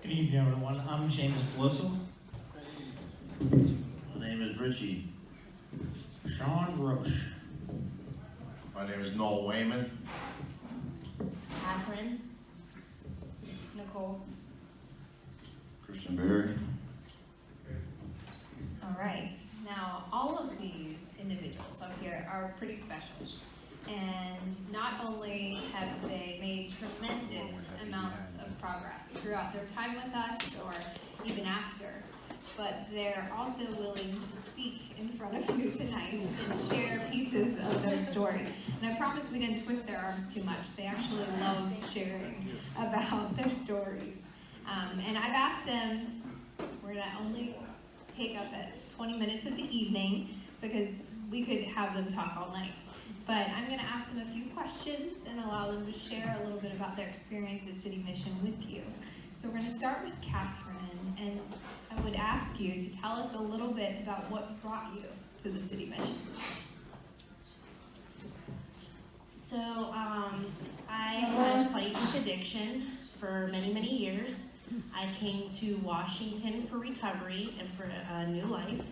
Good evening, everyone. I'm James Blissel. My name is Richie. Sean Roche. My name is Noel Wayman. Catherine. Nicole. Christian Berry. All right. Now, all of these individuals up here are pretty special. And not only have they made tremendous amounts of progress throughout their time with us or even after, but they're also willing to speak in front of you tonight and share pieces of their story. And I promise we didn't twist their arms too much. They actually love sharing about their stories. And I've asked them, we're gonna only take up at 20 minutes of the evening because we could have them talk all night. But I'm going to ask them a few questions and allow them to share a little bit about their experience at City Mission with you. So we're going to start with Catherine, and I would ask you to tell us a little bit about what brought you to the City Mission. So I had fight with addiction for many, many years. I came to Washington for recovery and for a new life.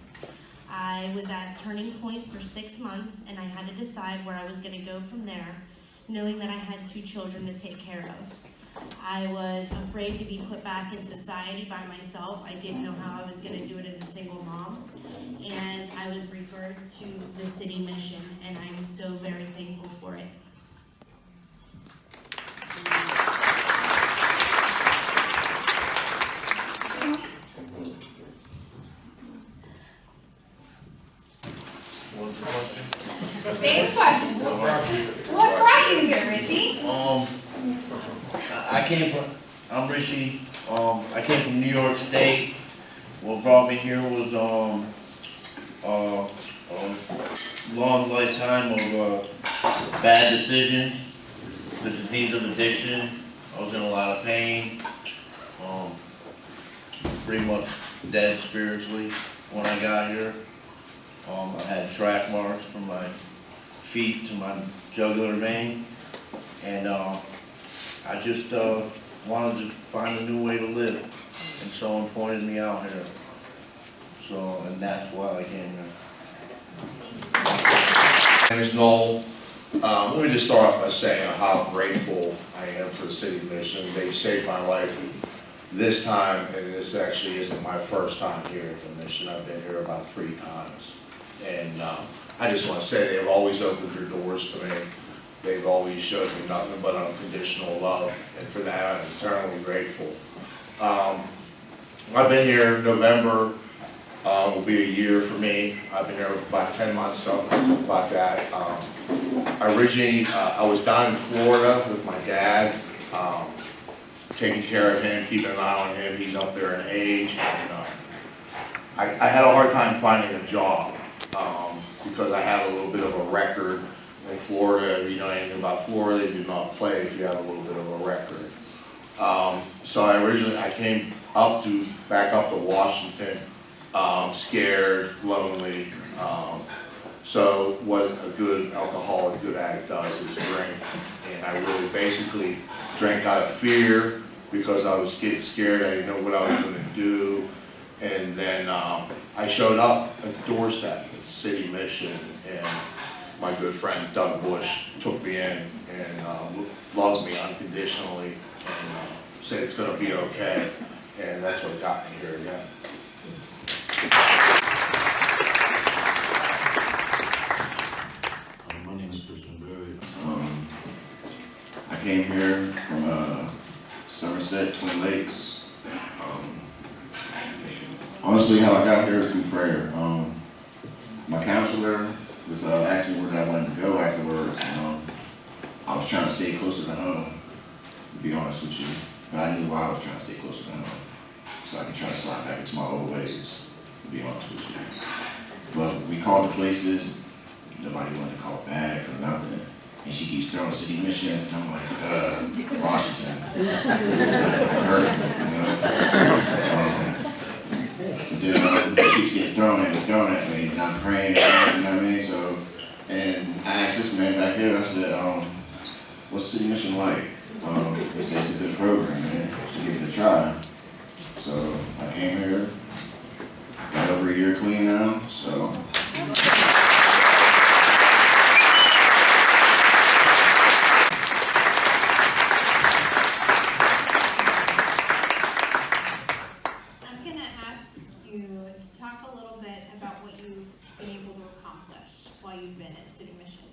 I was at Turning Point for 6 months, and I had to decide where I was going to go from there, knowing that I had 2 children to take care of. I was afraid to be put back in society by myself. I didn't know how I was going to do it as a single mom, and I was referred to the City Mission, and I'm so very thankful for it. What's the question? Same question. What brought you here, Richie? I'm Richie. I came from New York State. What brought me here was a long lifetime of bad decisions, the disease of addiction. I was in a lot of pain, pretty much dead spiritually when I got here. I had track marks from my feet to my jugular vein, and I just wanted to find a new way to live, and someone pointed me out here. So, and that's why I came here. My name is Noel. Let me just start off by saying how grateful I am for the City Mission. They've saved my life this time, and this actually isn't my first time here at the mission. I've been here about 3 times. And I just want to say they've always opened their doors to me. They've always showed me nothing but unconditional love, and for that I'm eternally grateful. I've been here. November will be a year for me. I've been here about 10 months, something about that. Originally, I was down in Florida with my dad, taking care of him, keeping an eye on him. He's up there in age. And, I had a hard time finding a job. Because I have a little bit of a record in Florida. If you know anything about Florida, you do not play if you have a little bit of a record. So I came back up to Washington, scared, lonely. So what a good alcoholic, good addict does is drink. And I really basically drank out of fear because I was getting scared. I didn't know what I was going to do. And then I showed up at the doorstep. City Mission, and my good friend Doug Bush took me in and loved me unconditionally and said it's going to be okay, and that's what got me here again. My name is Christian Berry. I came here from Somerset, Twin Lakes. Honestly, how I got here is through prayer. My counselor was asking me where I wanted to go afterwards. I was trying to stay closer to home, to be honest with you. But I knew why I was trying to stay closer to home, so I could try to slide back into my old ways, to be honest with you. But we called the places, nobody wanted to call back or nothing. And she keeps throwing City Mission, and I'm like, Washington. It hurt, Then it keeps getting thrown at me, and I'm praying, you know what I mean? So, and I asked this man back here, I said, what's City Mission like? He said, it's a good program, man. So give it a try. came here. Got over a year clean now, so. I'm gonna ask you to talk a little bit about what you've been able to accomplish while you've been at City Mission.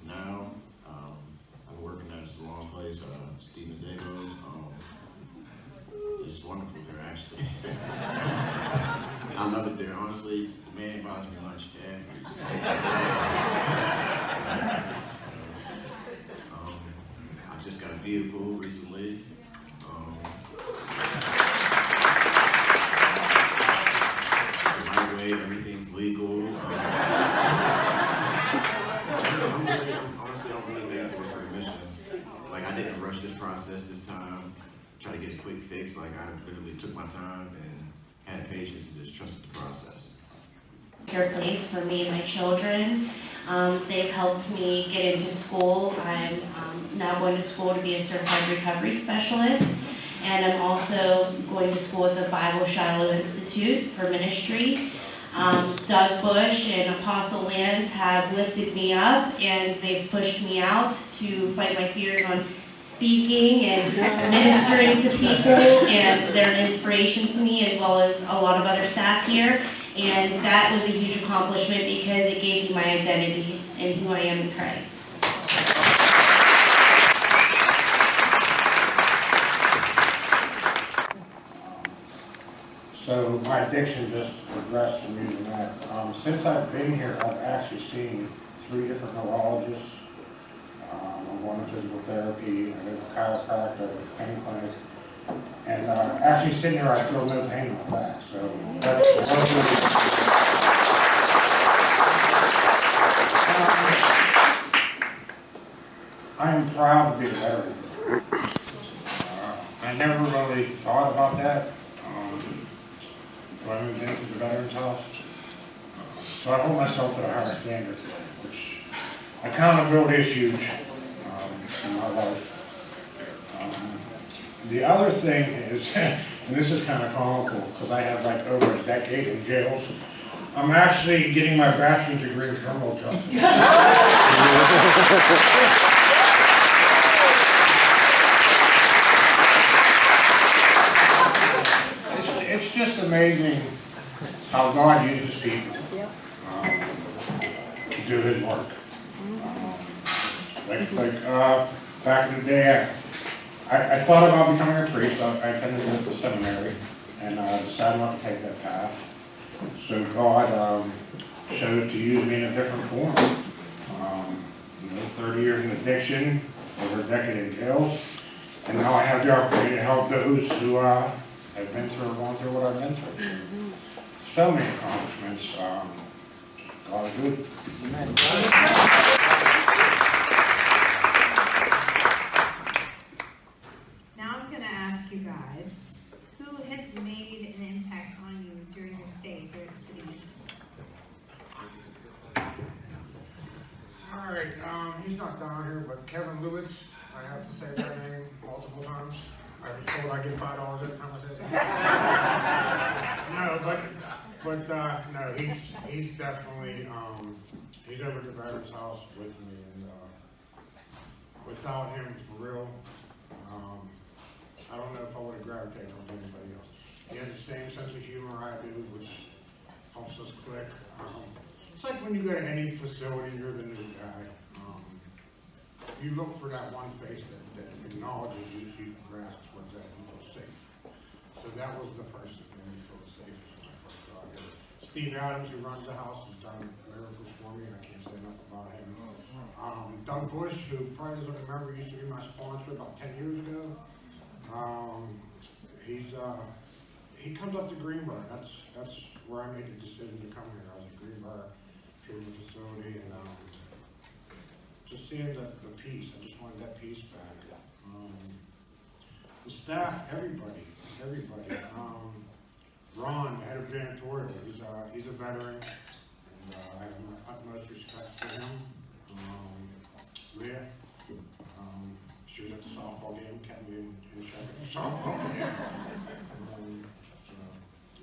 Now, I'm working at a salon place, Steven Zabo's. It's wonderful here, actually. I love it there, honestly. The man buys me lunch every single day. I just got a vehicle recently. The right way, everything's legal. Honestly, I'm really thankful for the mission. Like, I didn't rush this process this time, try to get a quick fix. Like, I literally took my time and had patience and just trusted the process. Secure place for me and my children. They've helped me get into school. I'm now going to school to be a certified recovery specialist, and I'm also going to school at the Bible Shiloh Institute for ministry. Doug Bush and Apostle Lance have lifted me up, and they've pushed me out to fight my fears on speaking and ministering to people, and they're an inspiration to me as well as a lot of other staff here. And that was a huge accomplishment because it gave me my identity and who I am in Christ. So my addiction just progressed from using that. Since I've been here, I've actually seen 3 different neurologists. I'm going to physical therapy, I go to chiropractor, pain clinic. And actually sitting here, I feel no pain in my back. So that's I am proud to be a veteran. I never really thought about that. When I moved into the Veterans House. So I hold myself to a higher standard today, which accountability is huge in my life. The other thing is, and this is kind of comical because I have like over a decade in jails, I'm actually getting my bachelor's degree in criminal justice. It's just amazing how God uses people to do His work. Back in the day, I thought about becoming a priest. I attended the seminary and decided not to take that path. So God chose to use me in a different form. 30 years in addiction, over a decade in jail, and now I have the opportunity to help those who have been through or gone through what I've been through. So many accomplishments. God is good. Now I'm gonna ask you guys, who has made an impact on you during your stay here at City Mission? All right, he's not down here, but Kevin Lewis, I have to say that name multiple times. I was told I get $5 every time I say it. No, he's definitely, he's over at the Veterans House with me, and without him, for real, I don't know if I would have gravitated to anybody else. He has the same sense of humor I do, which helps us click. It's like when you go to any facility and you're the new guy, you look for that one face that acknowledges you, so you can grasp what's that, you feel safe. So that was the person that made me feel safe when I first got here. Steve Adams, who runs the house, has done miracles for me, and I can't say enough about him. Doug Bush, who probably doesn't remember, used to be my sponsor about 10 years ago. He comes up to Greenbrier. That's where I made the decision to come here. I was at Greenbrier Treatment Facility, and just seeing the peace, I just wanted that peace back. The staff, everybody. Ron, the head of janitorial, he's a veteran, and I have my utmost respect for him. Leah, she was at the softball game, kept me in check at the softball game. So,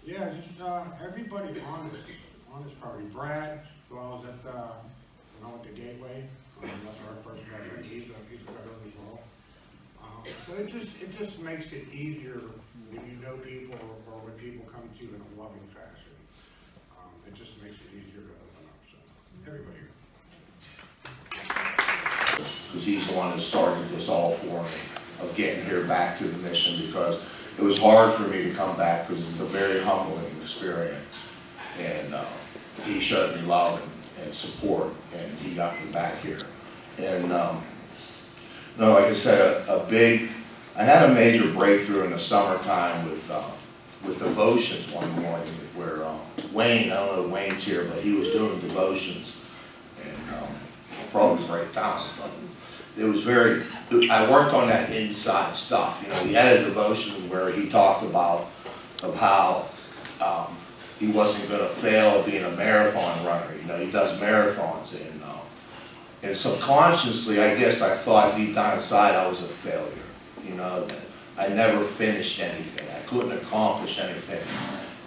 yeah, just everybody on this property. Brad, who I was at when I went to Gateway, that's our first veteran. He's a veteran as well. So it just makes it easier when you know people or when people come to you in a loving fashion. It just makes it easier to open up. So everybody. Because he's the one that started this all for me, of getting here back to the mission, because it was hard for me to come back because it's a very humbling experience. And he showed me love and support, and he got me back here. And no, like I said, I had a major breakthrough in the summertime with devotions one morning where Wayne, I don't know if Wayne's here, but he was doing devotions, and I'll probably break down, but it was I worked on that inside stuff. You know, he had a devotion where he talked about how he wasn't going to fail at being a marathon runner. You know, he does marathons, and subconsciously, I guess I thought deep down inside I was a failure. You know, that I never finished anything. I couldn't accomplish anything.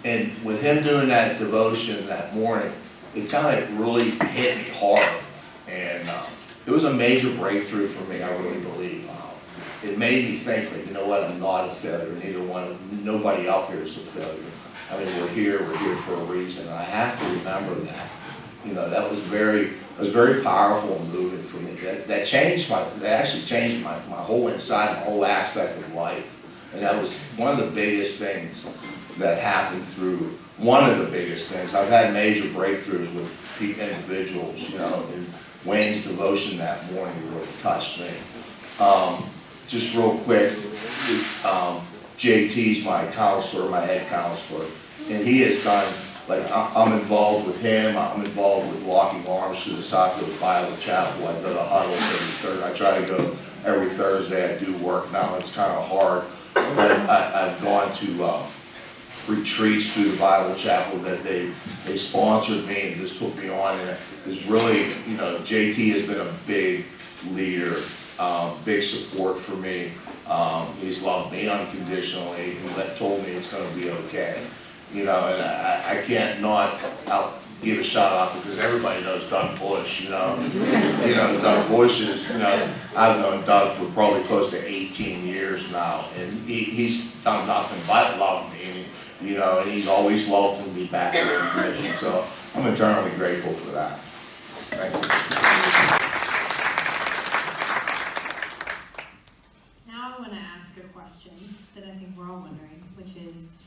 And with him doing that devotion that morning, it kind of really hit me hard. And it was a major breakthrough for me, I really believe. It made me think, like, you know what, I'm not a failure. Nobody out here is a failure. I mean, we're here for a reason. And I have to remember that. You know, that was very powerful and moving for me. That actually changed my whole inside, my whole aspect of life. And that was one of the biggest things that happened through, one of the biggest things. I've had major breakthroughs with individuals, you know, and Wayne's devotion that morning really touched me. Just real quick, JT's my counselor, my head counselor, and he has done, like, I'm involved with him. I'm involved with Locking Arms through the Southfield Bible Chapel. I go to huddles every Thursday. I try to go every Thursday. I do work now. It's kind of hard, but I've gone to retreats through the Bible Chapel that they sponsored me and just put me on. And it's really, you know, JT has been a big leader, big support for me. He's loved me unconditionally and told me it's going to be okay. You know, and I can't not give a shout out because everybody knows Doug Bush, you know. You know, Doug Bush is, you know, I've known Doug for probably close to 18 years now, and he's done nothing but love me, and, you know, and he's always welcomed me back to the mission, so I'm eternally grateful for that. Thank Now I want to ask a question that I think we're all wondering, which is,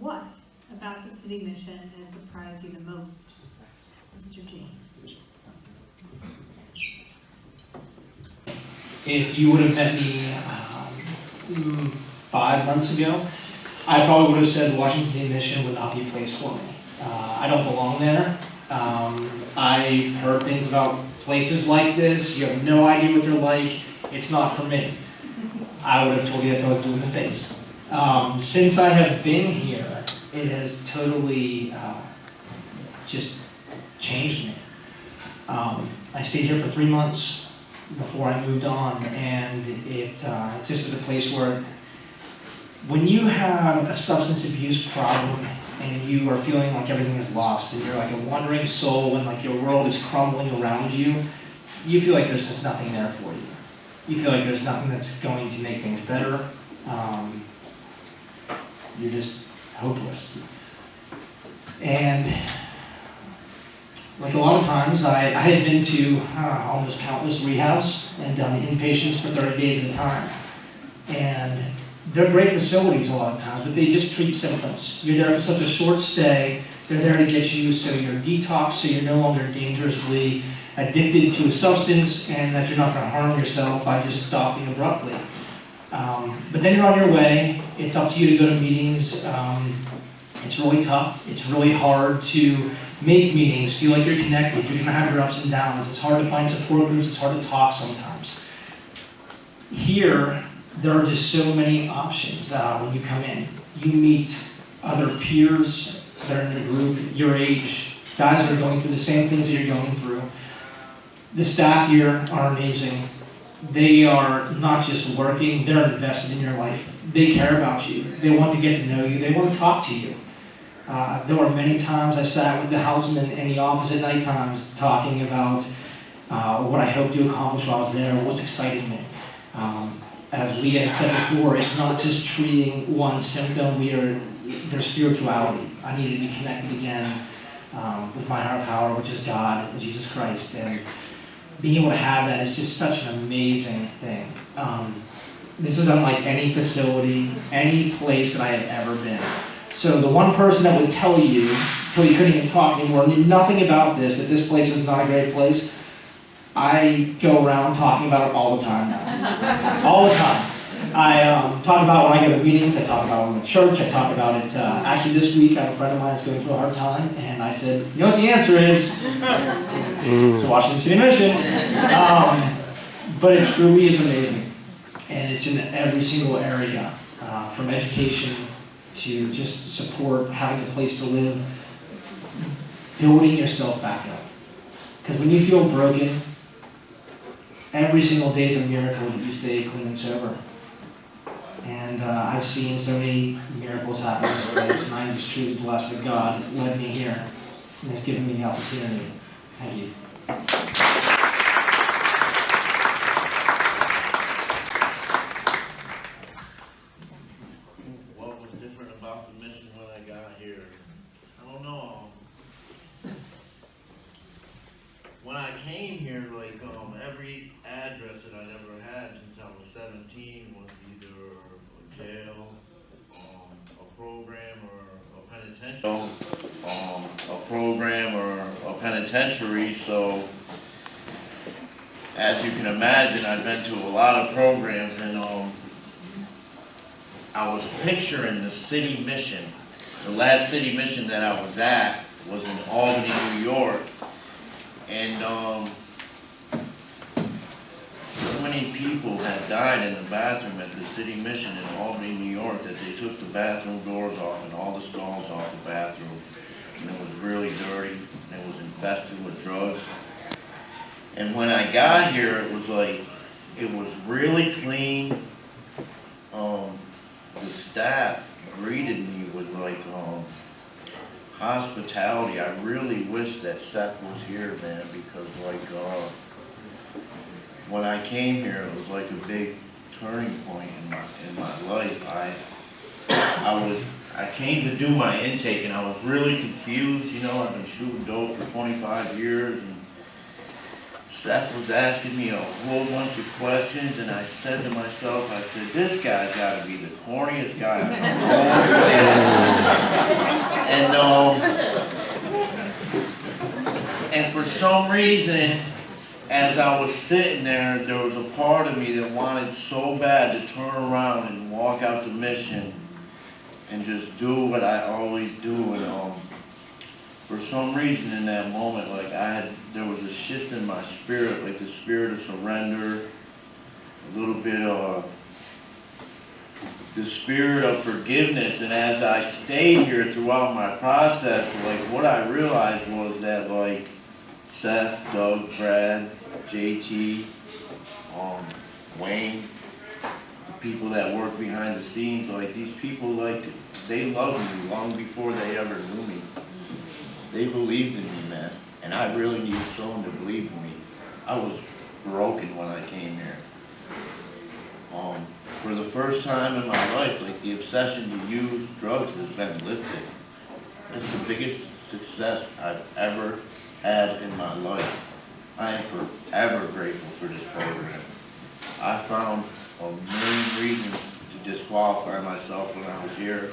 what about the city mission has surprised you the most, Mr. G? If you would have met me 5 months ago, I probably would have said Washington State Mission would not be a place for me. I don't belong there. I heard things about places like this. You have no idea what they're like. It's not for me. I would have told you that till I was blue in the face. Since I have been here, it has totally just changed me. I stayed here for 3 months before I moved on, and it just is a place where when you have a substance abuse problem and you are feeling like everything is lost and you're like a wandering soul and like your world is crumbling around you, you feel like there's just nothing there for you. You feel like there's nothing that's going to make things better. You're just hopeless. And like a lot of times, I had been to almost countless rehabs and done inpatients for 30 days at a time. And they're great facilities a lot of times, but they just treat symptoms. You're there for such a short stay. They're there to get you so you're detoxed, so you're no longer dangerously addicted to a substance and that you're not going to harm yourself by just stopping abruptly. But then you're on your way. It's up to you to go to meetings. It's really tough. It's really hard to make meetings, feel like you're connected. You're going to have your ups and downs. It's hard to find support groups. It's hard to talk sometimes. Here, there are just so many options when you come in. You meet other peers that are in the group, your age, guys that are going through the same things that you're going through. The staff here are amazing. They are not just working, they're invested in your life. They care about you. They want to get to know you. They want to talk to you. There were many times I sat with the houseman in the office at night times talking about what I hoped to accomplish while I was there, what's exciting me. As Leah had said before, it's not just treating one symptom, there's spirituality. I need to be connected again with my higher power, which is God and Jesus Christ. And being able to have that is just such an amazing thing. This is unlike any facility, any place that I have ever been. So the one person that would tell you, till you couldn't even talk anymore, knew nothing about this, that this place is not a great place, I go around talking about it all the time now. All the time. I talk about when I go to meetings, I talk about it in the church, I talk about it, actually this week I have a friend of mine that's going through a hard time, and I said, you know what the answer is? It's Washington City Mission. But it truly is amazing. And it's in every single area, from education to just support, having a place to live, building yourself back up. Because when you feel broken, every single day is a miracle that you stay clean and sober. And I've seen so many miracles happen in this place, and I'm just truly blessed that God led me here and has given me the opportunity. Thank you. What was different about the mission when I got here? I don't know. When I came here, like, every address that I'd ever had since I was 17 was either a jail, a program, or a penitentiary. A program or a penitentiary, so as you can imagine, I've been to a lot of programs, and I was picturing the city mission. The last city mission that I was at was in Albany, New York. And so many people had died in the bathroom at the city mission in Albany, New York, that they took the bathroom doors off and all the stalls off the bathroom. And it was really dirty, and it was infested with drugs. And when I got here, it was like, it was really clean. The staff greeted me with like, hospitality. I really wish that Seth was here, man, because like when I came here, it was like a big turning point in my life. I came to do my intake, and I was really confused. You know, I've been shooting dope for 25 years, and Seth was asking me a whole bunch of questions, and I said to myself, I said, this guy's got to be the corniest guy I've ever and for some reason, as I was sitting there, there was a part of me that wanted so bad to turn around and walk out the mission and just do what I always do. And for some reason in that moment, like there was a shift in my spirit, like the spirit of surrender, a little bit of the spirit of forgiveness. And as I stayed here throughout my process, like what I realized was that like Seth, Doug, Brad, JT, Wayne, the people that work behind the scenes, like these people, like they loved me long before they ever knew me. They believed in me, man, and I really needed someone to believe in me. I was broken when I came here. For the first time in my life, like the obsession to use drugs has been lifted. It's the biggest success I've ever had in my life. I am forever grateful for this program. I found a million reasons to disqualify myself when I was here,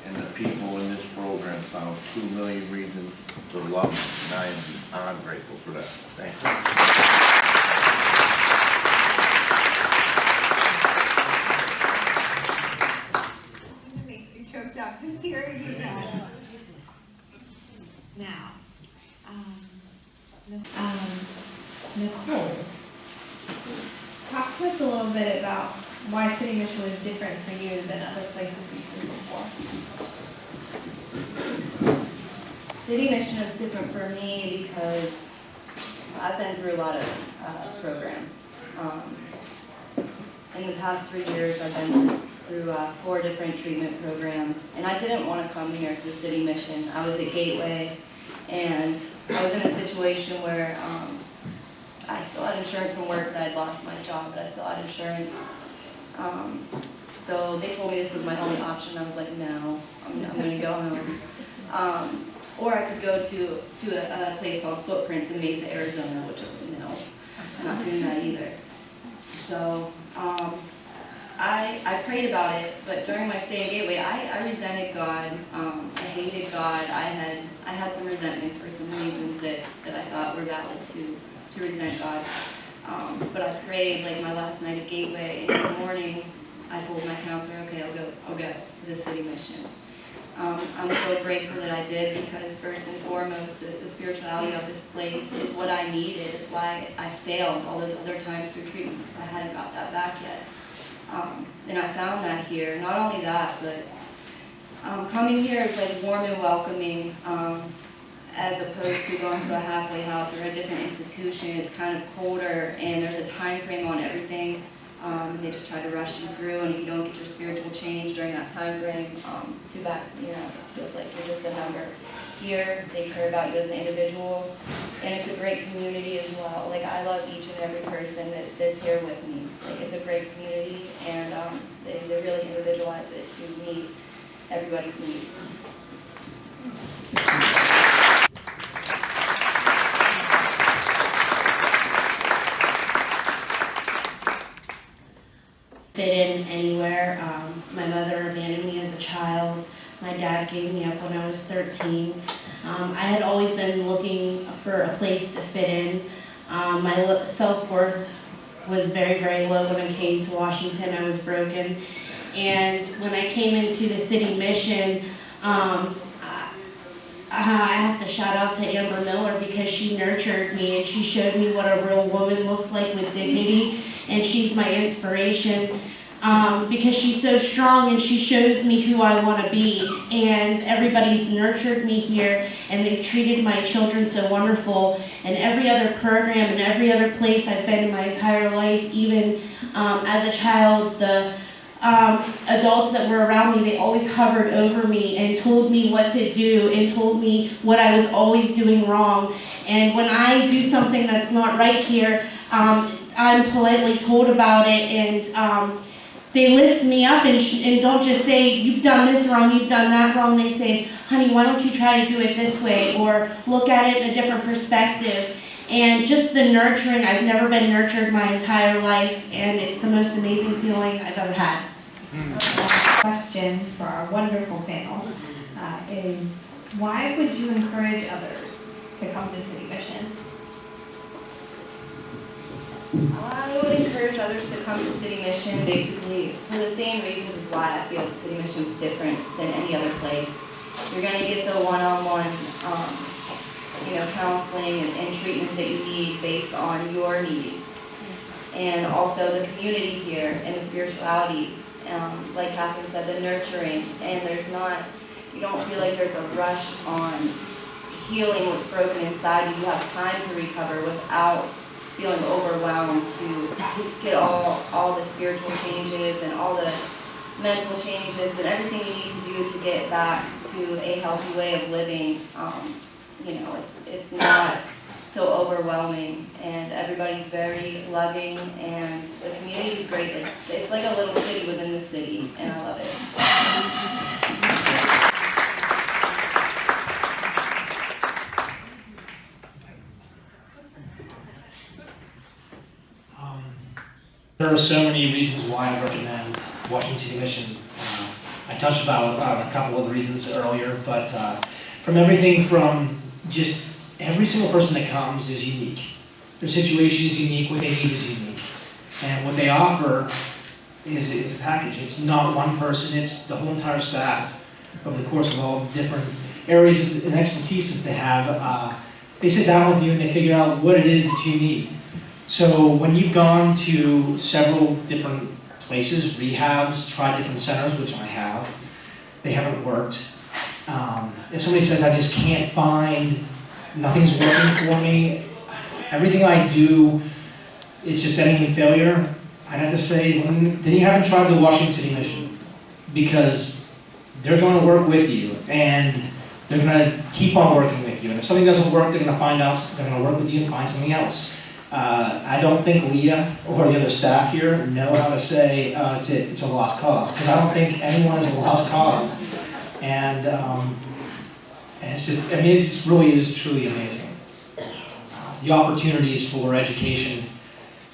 and the people in this program found 2 million reasons to love me, and I am beyond grateful for that. Thank you. It makes me choked up just hearing you guys. Now, Nicole, talk to us a little bit about why City Mission was different for you than other places you've been before. City Mission is different for me because I've been through a lot of programs. In the past 3 years, I've been through 4 different treatment programs, and I didn't want to come here to the City Mission. I was at Gateway, and I was in a situation where I still had insurance from work, but I'd lost my job, but I still had insurance. So they told me this was my only option. I was like, no, I'm going to go home. Or I could go to a place called Footprints in Mesa, Arizona, which is, no, I'm not doing that either. So I prayed about it, but during my stay in Gateway, I resented God. I hated God. I had some resentments for some reasons that I thought were valid to resent God. But I prayed, like my last night at Gateway, and in the morning, I told my counselor, okay, I'll go to the City Mission. I'm so grateful that I did, because first and foremost, the spirituality of this place is what I needed. It's why I failed all those other times through treatment, because I hadn't got that back yet. And I found that here. Not only that, but coming here is like warm and welcoming, as opposed to going to a halfway house or a different institution. It's kind of colder, and there's a time frame on everything. They just try to rush you through, and if you don't get your spiritual change during that time frame, too bad, it feels like you're just a number. Here, they care about you as an individual, and it's a great community as well. Like, I love each and every person that's here with me. Like, it's a great community, and they really individualize it to meet everybody's needs. Fit in anywhere. My mother abandoned me as a child. My dad gave me up when I was 13. I had always been looking for a place to fit in. My self-worth was very, very low when I came to Washington. I was broken. And when I came into the City Mission, I have to shout out to Amber Miller, because she nurtured me and she showed me what a real woman looks like with dignity, and she's my inspiration because she's so strong and she shows me who I want to be. And everybody's nurtured me here, and they've treated my children so wonderful. And every other program and every other place I've been in my entire life, even as a child, the adults that were around me, they always hovered over me and told me what to do and told me what I was always doing wrong. And when I do something that's not right here, I'm politely told about it, and they lift me up and don't just say, you've done this wrong, you've done that wrong. They say, honey, why don't you try to do it this way, or look at it in a different perspective. And just the nurturing, I've never been nurtured my entire life, and it's the most amazing feeling I've ever had. Question for our wonderful panel is, why would you encourage others to come to City Mission? I would encourage others to come to City Mission basically for the same reasons as why I feel that City Mission is different than any other place. You're going to get the one-on-one counseling and treatment that you need based on your needs. And also the community here and the spirituality, like Catherine said, the nurturing, and you don't feel like there's a rush on healing what's broken inside you. You have time to recover without feeling overwhelmed to get all the spiritual changes and all the mental changes and everything you need to do to get back to a healthy way of living. It's not so overwhelming, and everybody's very loving, and the community is great. It's like a little city within the city, and I love it. There are so many reasons why I recommend Washington City Mission. I touched about a couple of the reasons earlier, but from everything from just every single person that comes is unique. Their situation is unique, what they need is unique. And what they offer is a package. It's not one person, it's the whole entire staff over the course of all the different areas and expertise that they have. They sit down with you and they figure out what it is that you need. So when you've gone to several different places, rehabs, tried different centers, which I have, they haven't worked. If somebody says, I just can't find, nothing's working for me, everything I do, it's just ending in failure, I'd have to say, then you haven't tried the Washington City Mission, because they're going to work with you, and they're going to keep on working with you. And if something doesn't work, they're going to find out, they're going to work with you and find something else. I don't think Leah or the other staff here know how to say, it's a lost cause, because I don't think anyone is a lost cause. And it's just, I mean, it just really is truly amazing. The opportunities for education,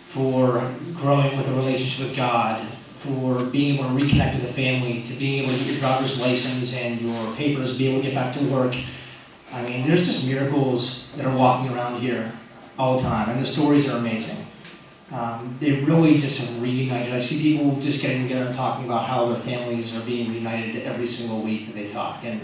for growing with a relationship with God, for being able to reconnect with the family, to being able to get your driver's license and your papers, be able to get back to work. I mean, there's just miracles that are walking around here all the time, and the stories are amazing. They really just have reunited. I see people just getting together and talking about how their families are being reunited every single week that they talk, and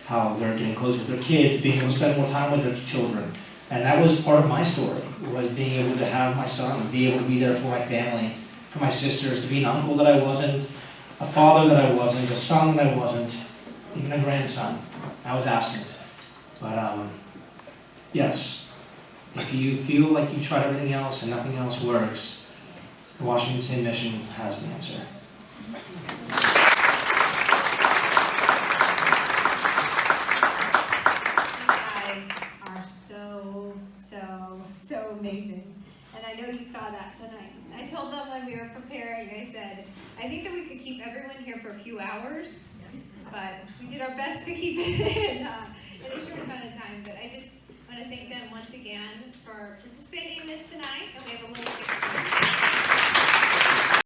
how they're getting close with their kids, being able to spend more time with their children. And that was part of my story, was being able to have my son, be able to be there for my family, for my sisters, to be an uncle that I wasn't, a father that I wasn't, a son that I wasn't, even a grandson. I was absent. But yes, if you feel like you've tried everything else and nothing else works, the Washington City Mission has the answer. So amazing. And I know you saw that tonight. I told them when we were preparing, I said, I think that we could keep everyone here for a few hours, but we did our best to keep it in a short amount of time. But I just want to thank them once again for participating in this tonight. And we have a little